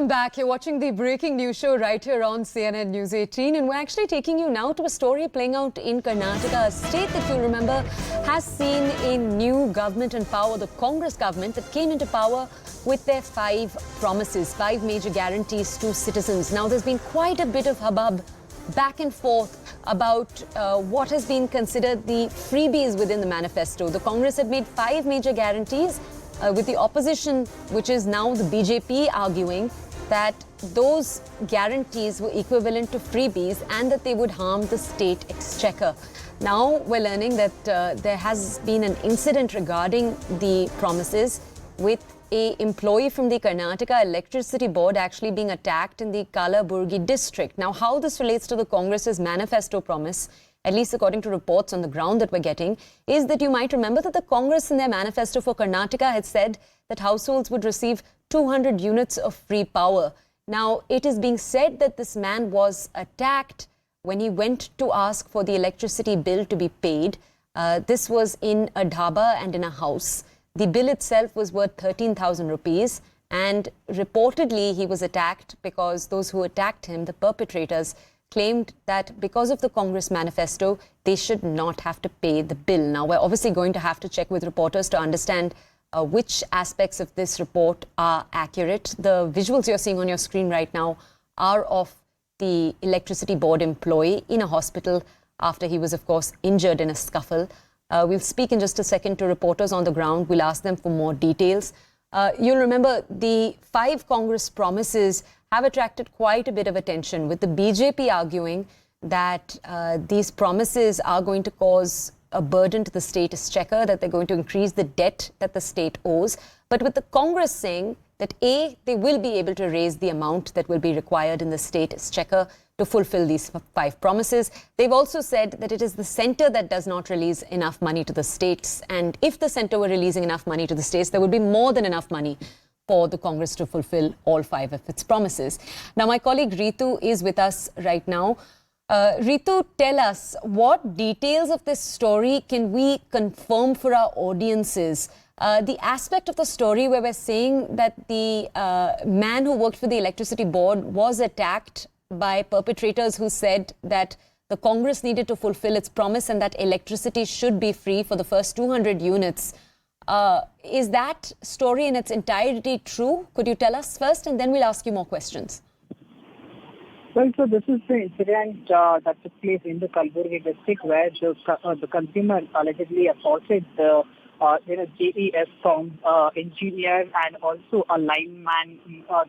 Welcome back. You're watching the breaking news show right here on CNN News 18, and we're actually taking you now to a story playing out in Karnataka, a state that you'll remember has seen a new government in power, the Congress government that came into power with their 5 promises, 5 major guarantees to citizens. Now, there's been quite a bit of hubbub back and forth about what has been considered the freebies within the manifesto. The Congress had made 5 major guarantees, with the opposition, which is now the BJP, arguing that those guarantees were equivalent to freebies and that they would harm the state exchequer. Now we're learning that there has been an incident regarding the promises, with an employee from the Karnataka Electricity Board actually being attacked in the Kalaburgi district. Now, how this relates to the Congress's manifesto promise, at least according to reports on the ground that we're getting, is that you might remember that the Congress in their manifesto for Karnataka had said that households would receive 200 units of free power. Now, it is being said that this man was attacked when he went to ask for the electricity bill to be paid. This was in a dhaba and in a house. The bill itself was worth 13,000 rupees, and reportedly he was attacked because those who attacked him, the perpetrators, claimed that because of the Congress manifesto, they should not have to pay the bill. Now, we're obviously going to have to check with reporters to understand which aspects of this report are accurate. The visuals you're seeing on your screen right now are of the electricity board employee in a hospital after he was, of course, injured in a scuffle. We'll speak in just a second to reporters on the ground. We'll ask them for more details. You'll remember the 5 Congress promises have attracted quite a bit of attention, with the BJP arguing that these promises are going to cause a burden to the state exchequer, that they're going to increase the debt that the state owes. But with the Congress saying that A, they will be able to raise the amount that will be required in the state exchequer to fulfill these 5 promises. They've also said that it is the centre that does not release enough money to the states. And if the centre were releasing enough money to the states, there would be more than enough money for the Congress to fulfill all 5 of its promises. Now, my colleague Ritu is with us right now. Ritu, tell us, what details of this story can we confirm for our audiences? The aspect of the story where we're saying that the man who worked for the electricity board was attacked by perpetrators who said that the Congress needed to fulfill its promise and that electricity should be free for the first 200 units. Is that story in its entirety true? Could you tell us first, and then we'll ask you more questions? Well, so this is the incident that took place in the Kalaburgi district, where the consumer allegedly assaulted the JES firm engineer and also a lineman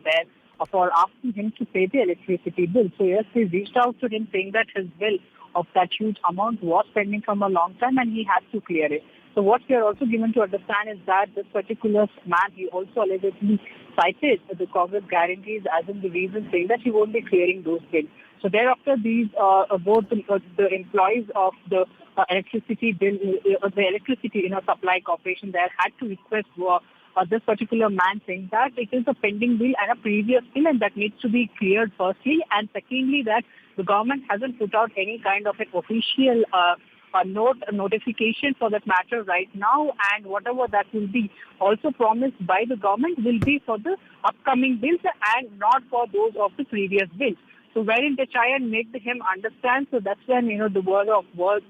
there for asking him to pay the electricity bill. So yes, we reached out to him saying that his bill of that huge amount was pending from a long time and he had to clear it. So what we are also given to understand is that this particular man, he also allegedly cited the Congress guarantees as in the reason, saying that he won't be clearing those bills. So thereafter, these both the employees of the electricity bill, the electricity supply corporation, there had to request this particular man, saying that it is a pending bill and a previous bill, and that needs to be cleared firstly, and secondly that the government hasn't put out any kind of an official notification for that matter right now, and whatever that will be also promised by the government will be for the upcoming bills and not for those of the previous bills. So wherein they try and make him understand, so that's when the word of words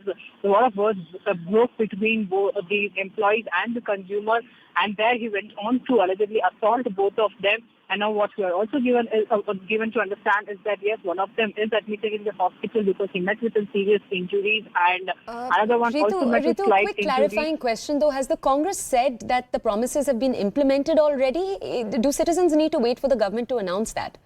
broke between both the employees and the consumer, and there he went on to allegedly assault both of them. And now what we are also given to understand is that yes, one of them is admitted in the hospital because he met with serious injuries, and another one also met with slight quick injuries. Clarifying question though, has the Congress said that the promises have been implemented already? Do citizens need to wait for the government to announce that?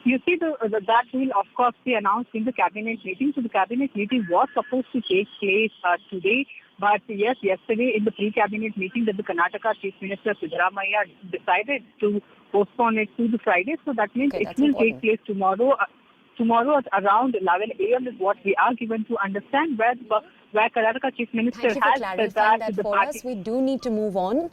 You see, that will of course be announced in the cabinet meeting. So the cabinet meeting was supposed to take place today. But yes, yesterday in the pre-cabinet meeting that the Karnataka Chief Minister Siddaramaiah decided to postpone it to the Friday. So that means it will take place tomorrow. Tomorrow at around 11 a.m. is what we are given to understand, where Karnataka Chief Minister has said that to the for party. us. We do need to move on.